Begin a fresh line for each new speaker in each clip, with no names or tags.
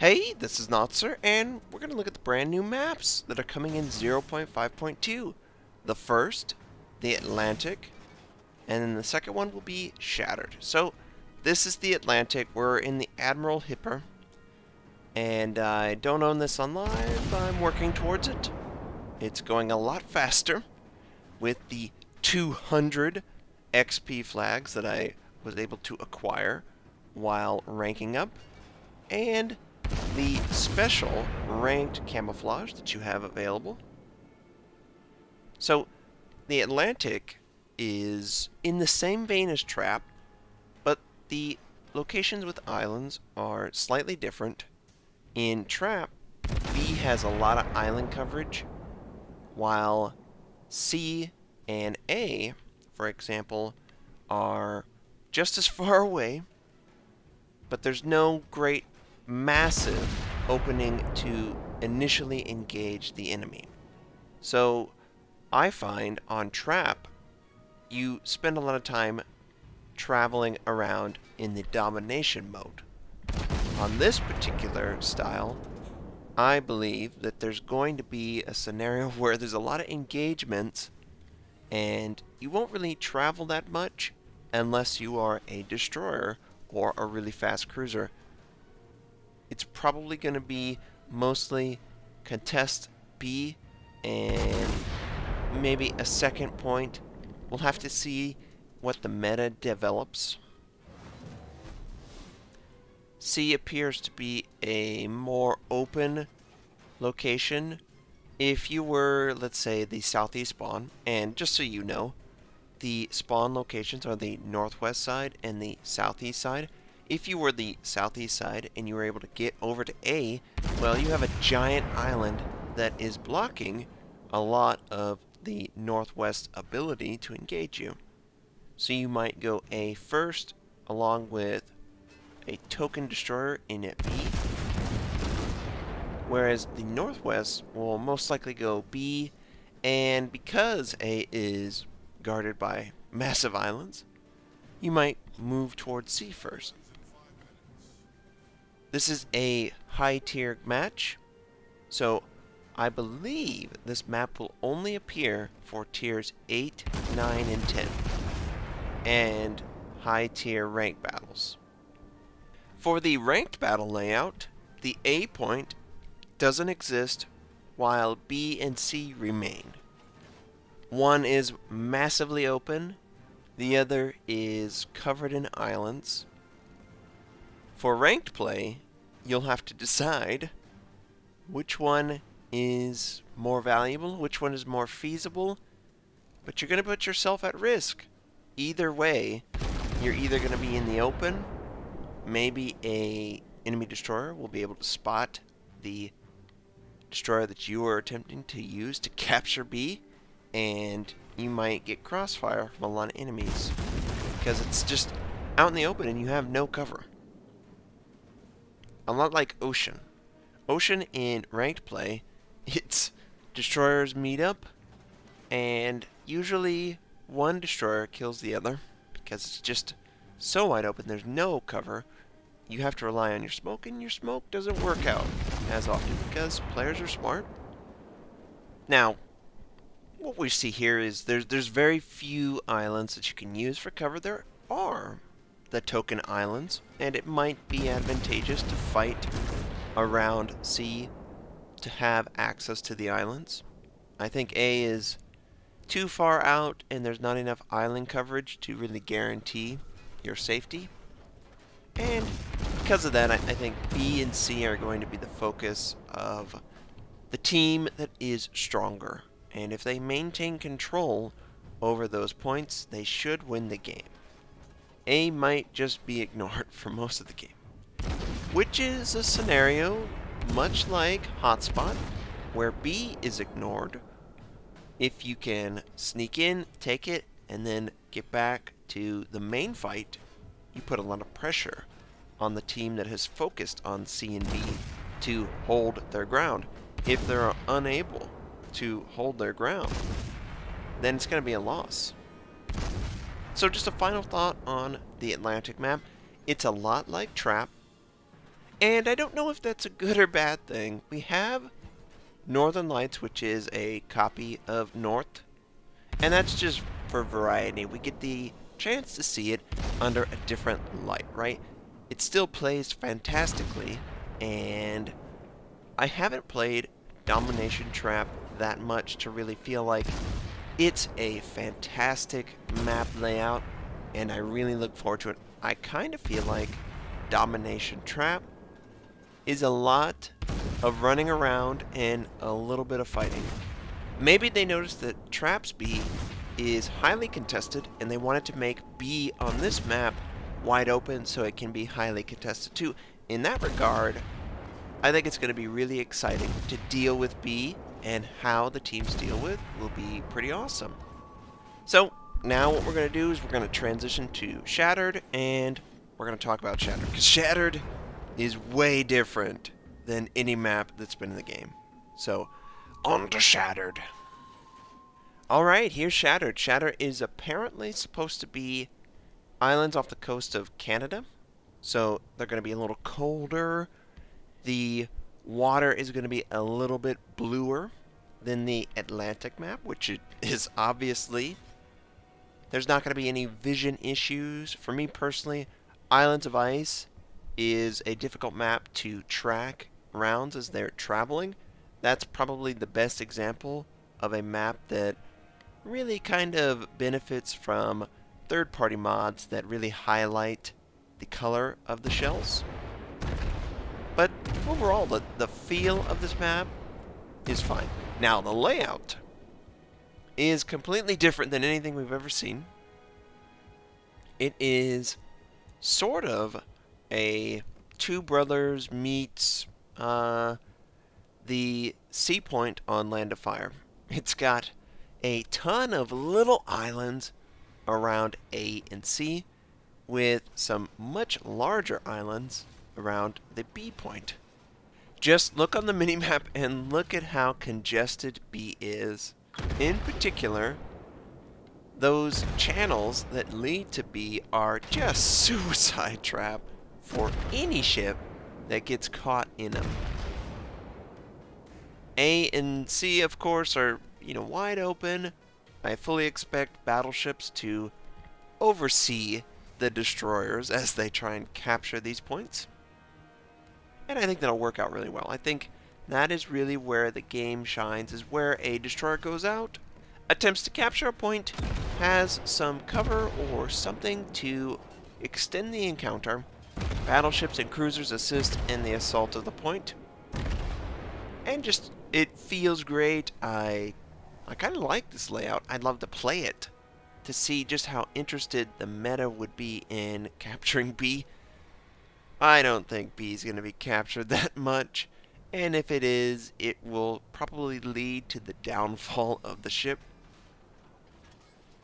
Hey, this is Notser, and we're going to look at the brand new maps that are coming in 0.5.2. The first, the Atlantic, and then the second one will be Shattered. So, this is the Atlantic. We're in the Admiral Hipper, and I don't own this on live. I'm working towards it. It's going a lot faster with the 200 XP flags that I was able to acquire while ranking up, and the special ranked camouflage that you have available. So, the Atlantic is in the same vein as Trap, but the locations with islands are slightly different. In Trap, B has a lot of island coverage, while C and A, for example, are just as far away, but there's no great massive opening to initially engage the enemy. So I find on Trap, you spend a lot of time traveling around in the domination mode. On this particular style, I believe that there's going to be a scenario where there's a lot of engagements and you won't really travel that much unless you are a destroyer or a really fast cruiser. It's probably going to be mostly contest B and maybe a second point. We'll have to see what the meta develops. C appears to be a more open location. If you were, let's say, the southeast spawn, and just so you know, the spawn locations are the northwest side and the southeast side. If you were the southeast side and you were able to get over to A, well, you have a giant island that is blocking a lot of the northwest ability to engage you. So you might go A first, along with a token destroyer in at B, whereas the northwest will most likely go B, and because A is guarded by massive islands, you might move towards C first. This is a high-tier match, so I believe this map will only appear for tiers 8, 9, and 10, and high-tier ranked battles. For the ranked battle layout, the A point doesn't exist while B and C remain. One is massively open, the other is covered in islands. For ranked play, you'll have to decide which one is more valuable, which one is more feasible, but you're going to put yourself at risk. Either way, you're either going to be in the open, maybe a enemy destroyer will be able to spot the destroyer that you are attempting to use to capture B, and you might get crossfire from a lot of enemies because it's just out in the open and you have no cover. A lot like Ocean. Ocean in ranked play, it's destroyers meet up, and usually one destroyer kills the other because it's just so wide open, there's no cover. You have to rely on your smoke, and your smoke doesn't work out as often because players are smart. Now, what we see here is there's very few islands that you can use for cover. There are the token islands, and it might be advantageous to fight around C to have access to the islands. I think A is too far out and there's not enough island coverage to really guarantee your safety. And because of that, I think B and C are going to be the focus of the team that is stronger. And if they maintain control over those points, they should win the game. A might just be ignored for most of the game, which is a scenario much like Hotspot, where B is ignored. If you can sneak in, take it, and then get back to the main fight, you put a lot of pressure on the team that has focused on C and B to hold their ground. If they're unable to hold their ground, then it's going to be a loss. So just a final thought on the Atlantic map. It's a lot like Trap. And I don't know if that's a good or bad thing. We have Northern Lights, which is a copy of North, and that's just for variety. We get the chance to see it under a different light, right? It still plays fantastically, and I haven't played Domination Trap that much to really feel like it's a fantastic map layout, and I really look forward to it. I kind of feel like Domination Trap is a lot of running around and a little bit of fighting. Maybe they noticed that Traps B is highly contested and they wanted to make B on this map wide open so it can be highly contested too. In that regard, I think it's going to be really exciting to deal with B, and how the teams deal with will be pretty awesome. So now what we're going to do is we're going to transition to Shattered, and we're going to talk about Shattered, because Shattered is way different than any map that's been in the game. So, on to Shattered. Alright, here's Shattered. Shattered is apparently supposed to be islands off the coast of Canada. So, they're going to be a little colder. The water is going to be a little bit bluer than the Atlantic map, which it is obviously. There's not going to be any vision issues. For me personally, Islands of Ice is a difficult map to track rounds as they're traveling. That's probably the best example of a map that really kind of benefits from third-party mods that really highlight the color of the shells. But overall, the feel of this map is fine. Now, the layout is completely different than anything we've ever seen. It is sort of a Two Brothers meets the Sea Point on Land of Fire. It's got a ton of little islands around A and C, with some much larger islands around the B point. Just look on the minimap and look at how congested B is. In particular, those channels that lead to B are just suicide trap for any ship that gets caught in them. A and C, of course, are, wide open. I fully expect battleships to oversee the destroyers as they try and capture these points. And I think that'll work out really well. I think that is really where the game shines, is where a destroyer goes out, attempts to capture a point, has some cover or something to extend the encounter. Battleships and cruisers assist in the assault of the point. And just, it feels great. I kind of like this layout. I'd love to play it to see just how interested the meta would be in capturing B. I don't think B is going to be captured that much, and if it is, it will probably lead to the downfall of the ship.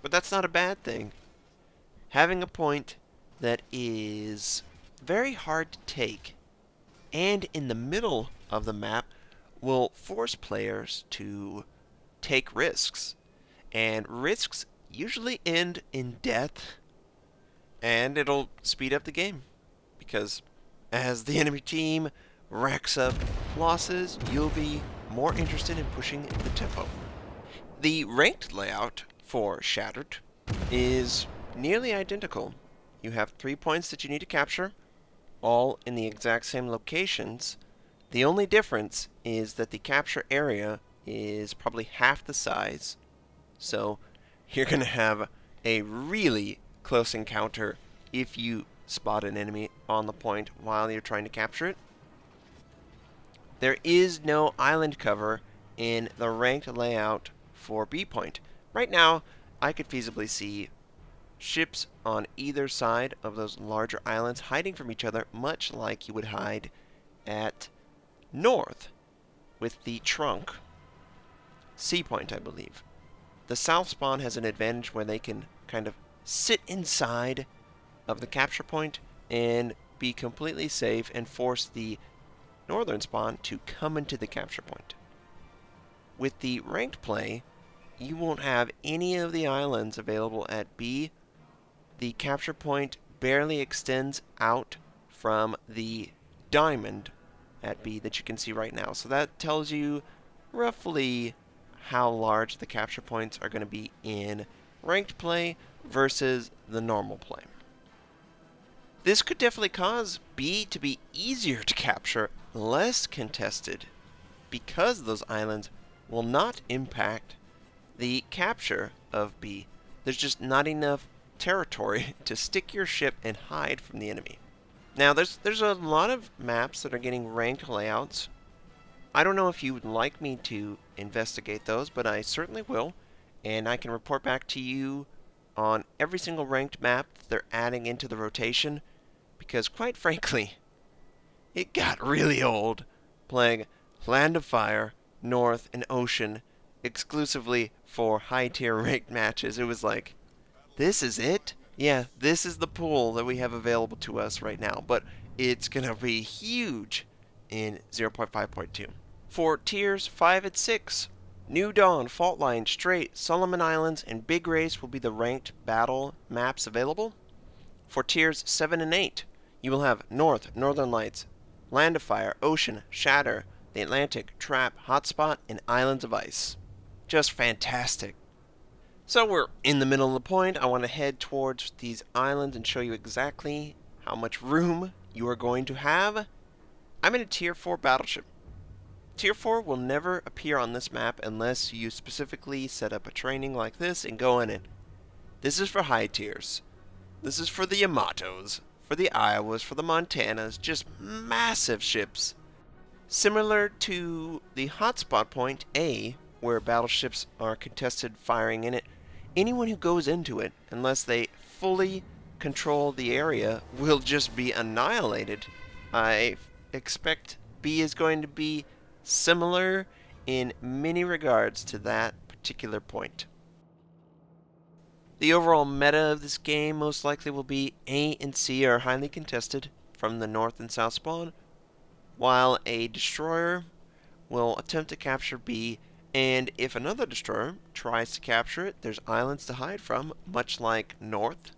But that's not a bad thing. Having a point that is very hard to take and in the middle of the map will force players to take risks, and risks usually end in death, and it'll speed up the game. Because as the enemy team racks up losses, you'll be more interested in pushing the tempo. The ranked layout for Shattered is nearly identical. You have 3 points that you need to capture, all in the exact same locations. The only difference is that the capture area is probably half the size. So you're going to have a really close encounter if you spot an enemy on the point while you're trying to capture it. There is no island cover in the ranked layout for B point. Right now, I could feasibly see ships on either side of those larger islands hiding from each other, much like you would hide at North with the trunk. C point, I believe. The south spawn has an advantage where they can kind of sit inside of the capture point and be completely safe and force the northern spawn to come into the capture point. With the ranked play, you won't have any of the islands available at B. The capture point barely extends out from the diamond at B that you can see right now. So that tells you roughly how large the capture points are going to be in ranked play versus the normal play. This could definitely cause B to be easier to capture, less contested, because those islands will not impact the capture of B. There's just not enough territory to stick your ship and hide from the enemy. Now, there's a lot of maps that are getting ranked layouts. I don't know if you would like me to investigate those, but I certainly will, and I can report back to you on every single ranked map that they're adding into the rotation, because quite frankly, it got really old playing Land of Fire, North, and Ocean exclusively for high-tier ranked matches. It was like, this is it? Yeah, this is the pool that we have available to us right now, but it's going to be huge in 0.5.2. For tiers 5 and 6, New Dawn, Fault Line, Strait, Solomon Islands, and Big Race will be the ranked battle maps available. For tiers 7 and 8, you will have North, Northern Lights, Land of Fire, Ocean, Shatter, the Atlantic, Trap, Hotspot, and Islands of Ice. Just fantastic. So we're in the middle of the point. I want to head towards these islands and show you exactly how much room you are going to have. I'm in a tier 4 battleship. Tier 4 will never appear on this map unless you specifically set up a training like this and go in it. This is for high tiers. This is for the Yamatos, for the Iowas, for the Montanas, just massive ships. Similar to the hotspot point A, where battleships are contested firing in it, anyone who goes into it, unless they fully control the area, will just be annihilated. I expect B is going to be similar in many regards to that particular point. The overall meta of this game most likely will be A and C are highly contested from the north and south spawn, while a destroyer will attempt to capture B, and if another destroyer tries to capture it, there's islands to hide from, much like north,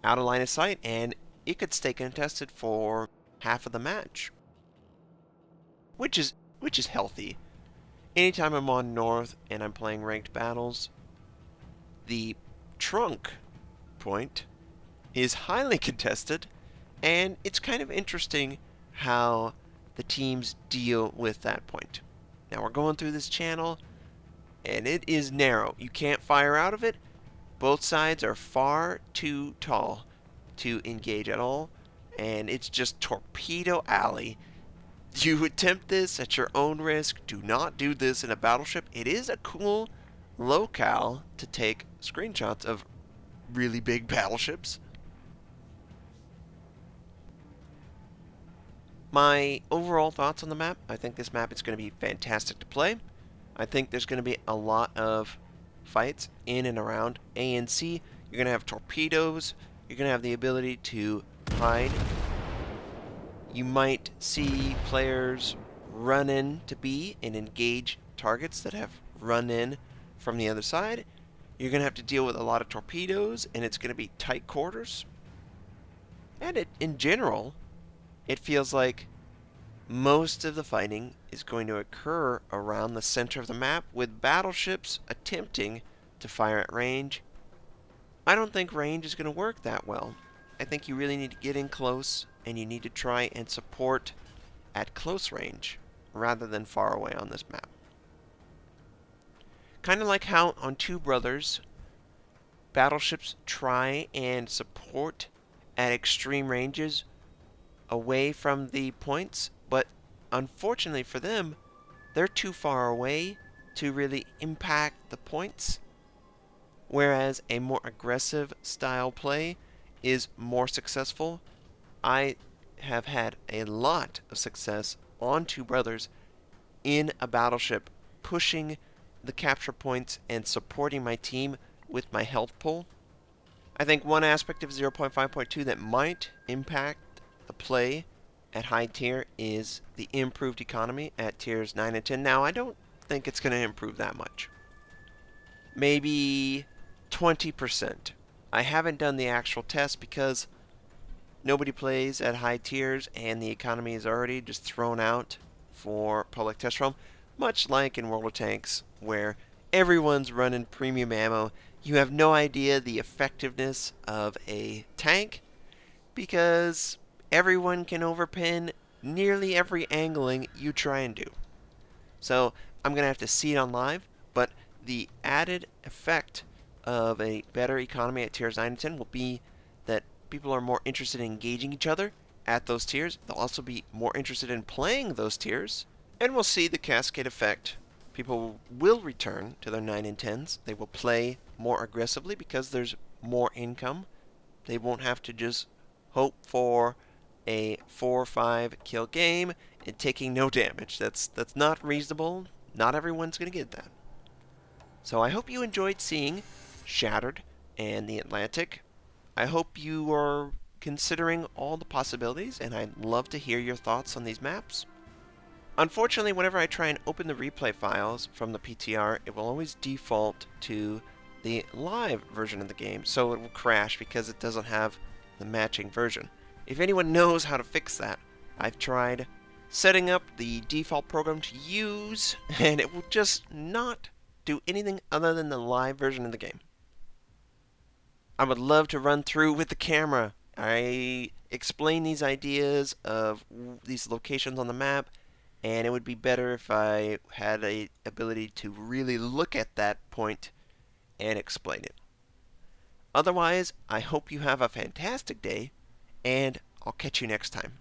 out of line of sight, and it could stay contested for half of the match, which is healthy. Anytime I'm on north and I'm playing ranked battles, the trunk point is highly contested, and it's kind of interesting how the teams deal with that point. Now we're going through this channel, and it is narrow. You can't fire out of it. Both sides are far too tall to engage at all, and it's just torpedo alley. You attempt this at your own risk. Do not do this in a battleship. It is a cool locale to take screenshots of really big battleships. My overall thoughts on the map: I think this map is going to be fantastic to play. I think there's going to be a lot of fights in and around A and C. You're going to have torpedoes. You're going to have the ability to hide. You might see players run in to B and engage targets that have run in from the other side. You're going to have to deal with a lot of torpedoes, and it's going to be tight quarters. And in general, it feels like most of the fighting is going to occur around the center of the map, with battleships attempting to fire at range. I don't think range is going to work that well. I think you really need to get in close, and you need to try and support at close range rather than far away on this map. Kind of like how on Two Brothers, battleships try and support at extreme ranges away from the points, but unfortunately for them, they're too far away to really impact the points, whereas a more aggressive style play is more successful. I have had a lot of success on Two Brothers in a battleship, pushing the capture points and supporting my team with my health pull. I think one aspect of 0.5.2 that might impact the play at high tier is the improved economy at tiers 9 and 10. Now, I don't think it's going to improve that much. Maybe 20%. I haven't done the actual test because nobody plays at high tiers and the economy is already just thrown out for public test realm, much like in World of Tanks, where everyone's running premium ammo. You have no idea the effectiveness of a tank because everyone can overpin nearly every angling you try and do. So I'm going to have to see it on live, but the added effect of a better economy at tiers 9 and 10 will be that people are more interested in engaging each other at those tiers. They'll also be more interested in playing those tiers, and we'll see the cascade effect. People will return to their 9 and 10s. They will play more aggressively because there's more income. They won't have to just hope for a 4 or 5 kill game and taking no damage. That's not reasonable. Not everyone's going to get that. So I hope you enjoyed seeing Shattered and the Atlantic. I hope you are considering all the possibilities, and I'd love to hear your thoughts on these maps. Unfortunately, whenever I try and open the replay files from the PTR, it will always default to the live version of the game, so it will crash because it doesn't have the matching version. If anyone knows how to fix that, I've tried setting up the default program to use, and it will just not do anything other than the live version of the game. I would love to run through with the camera. I explain these ideas of these locations on the map, and it would be better if I had a ability to really look at that point and explain it. Otherwise, I hope you have a fantastic day, and I'll catch you next time.